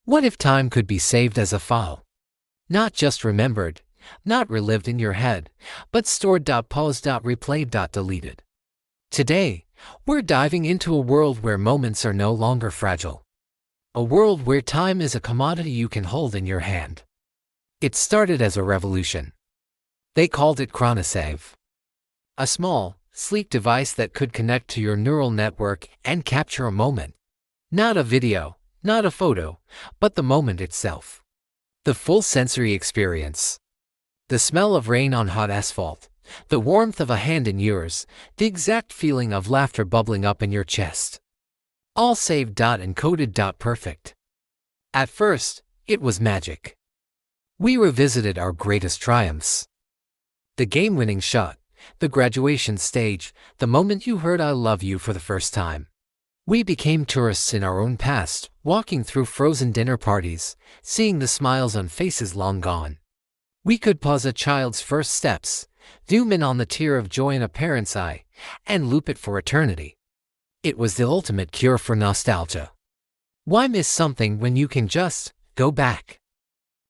What if time could be saved as a file? Not just remembered, not relived in your head, but stored, paused, replayed, deleted. Today, we're diving into a world where moments are no longer fragile. A world where time is a commodity you can hold in your hand. It started as a revolution. They called it Chronosave. A small, sleek device that could connect to your neural network and capture a moment. Not a video, not a photo, but the moment itself. The full sensory experience. The smell of rain on hot asphalt, the warmth of a hand in yours, the exact feeling of laughter bubbling up in your chest. All saved, encoded, perfect. At first, it was magic. We revisited our greatest triumphs. The game-winning shot, the graduation stage, the moment you heard "I love you" for the first time. We became tourists in our own past, walking through frozen dinner parties, seeing the smiles on faces long gone. We could pause a child's first steps, zoom in on the tear of joy in a parent's eye, and loop it for eternity. It was the ultimate cure for nostalgia. Why miss something when you can just go back?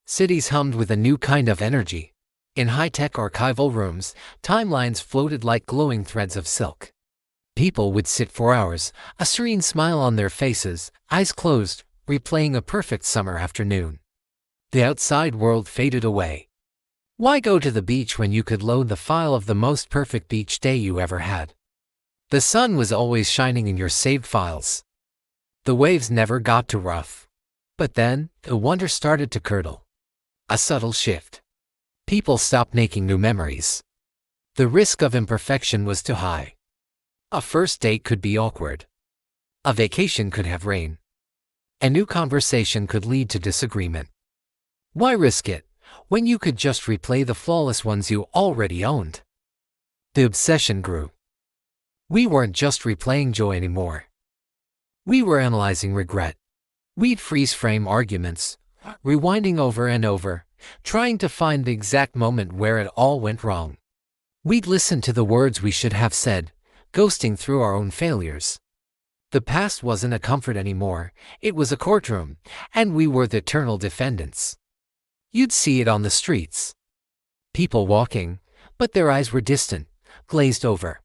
Cities hummed with a new kind of energy. In high-tech archival rooms, timelines floated like glowing threads of silk. People would sit for hours, a serene smile on their faces, eyes closed, replaying a perfect summer afternoon. The outside world faded away. Why go to the beach when you could load the file of the most perfect beach day you ever had? The sun was always shining in your saved files. The waves never got too rough. But then, the wonder started to curdle. A subtle shift. People stopped making new memories. The risk of imperfection was too high. A first date could be awkward. A vacation could have rain. A new conversation could lead to disagreement. Why risk it, when you could just replay the flawless ones you already owned? The obsession grew. We weren't just replaying joy anymore. We were analyzing regret. We'd freeze-frame arguments, rewinding over and over, trying to find the exact moment where it all went wrong. We'd listen to the words we should have said, ghosting through our own failures. The past wasn't a comfort anymore, it was a courtroom, and we were the eternal defendants. You'd see it on the streets. People walking, but their eyes were distant, glazed over.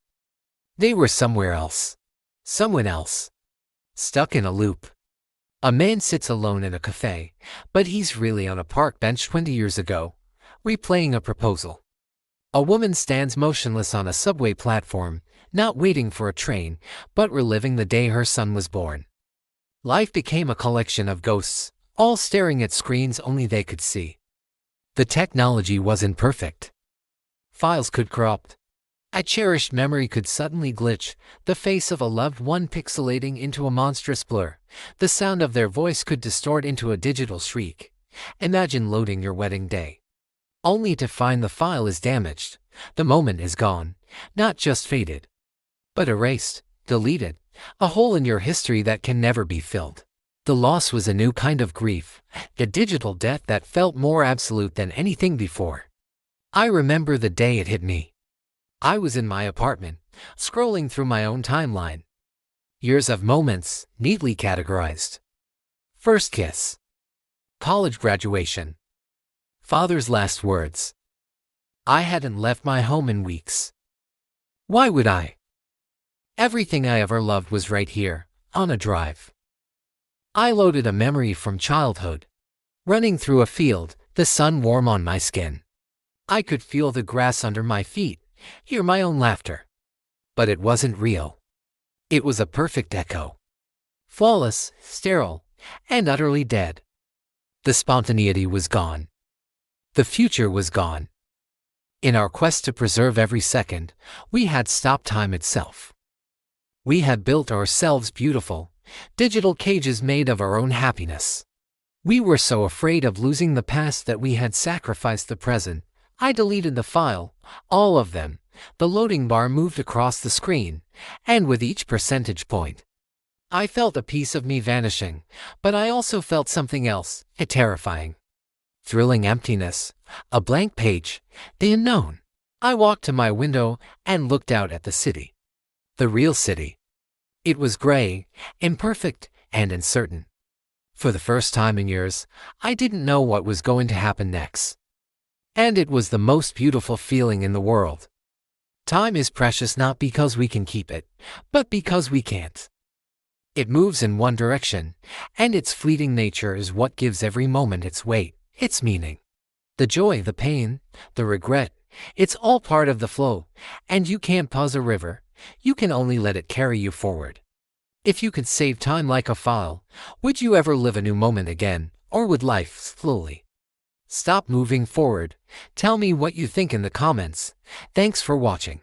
They were somewhere else. Someone else. Stuck in a loop. A man sits alone in a cafe, but he's really on a park bench 20 years ago, replaying a proposal. A woman stands motionless on a subway platform, not waiting for a train, but reliving the day her son was born. Life became a collection of ghosts, all staring at screens only they could see. The technology wasn't perfect. Files could corrupt. A cherished memory could suddenly glitch, the face of a loved one pixelating into a monstrous blur. The sound of their voice could distort into a digital shriek. Imagine loading your wedding day, only to find the file is damaged. The moment is gone, not just faded, but erased, deleted, a hole in your history that can never be filled. The loss was a new kind of grief, a digital death that felt more absolute than anything before. I remember the day it hit me. I was in my apartment, scrolling through my own timeline. Years of moments, neatly categorized. First kiss. College graduation. Father's last words. I hadn't left my home in weeks. Why would I? Everything I ever loved was right here, on a drive. I loaded a memory from childhood. Running through a field, the sun warm on my skin. I could feel the grass under my feet, hear my own laughter. But it wasn't real. It was a perfect echo. Flawless, sterile, and utterly dead. The spontaneity was gone. The future was gone. In our quest to preserve every second, we had stopped time itself. We had built ourselves beautiful, digital cages made of our own happiness. We were so afraid of losing the past that we had sacrificed the present. I deleted the file, all of them. The loading bar moved across the screen, and with each percentage point, I felt a piece of me vanishing, but I also felt something else, a terrifying, thrilling emptiness, a blank page, the unknown. I walked to my window and looked out at the city. The real city. It was gray, imperfect, and uncertain. For the first time in years, I didn't know what was going to happen next. And it was the most beautiful feeling in the world. Time is precious not because we can keep it, but because we can't. It moves in one direction, and its fleeting nature is what gives every moment its weight, its meaning. The joy, the pain, the regret, it's all part of the flow, and you can't pause a river, you can only let it carry you forward. If you could save time like a file, would you ever live a new moment again, or would life slowly stop moving forward? Tell me what you think in the comments. Thanks for watching.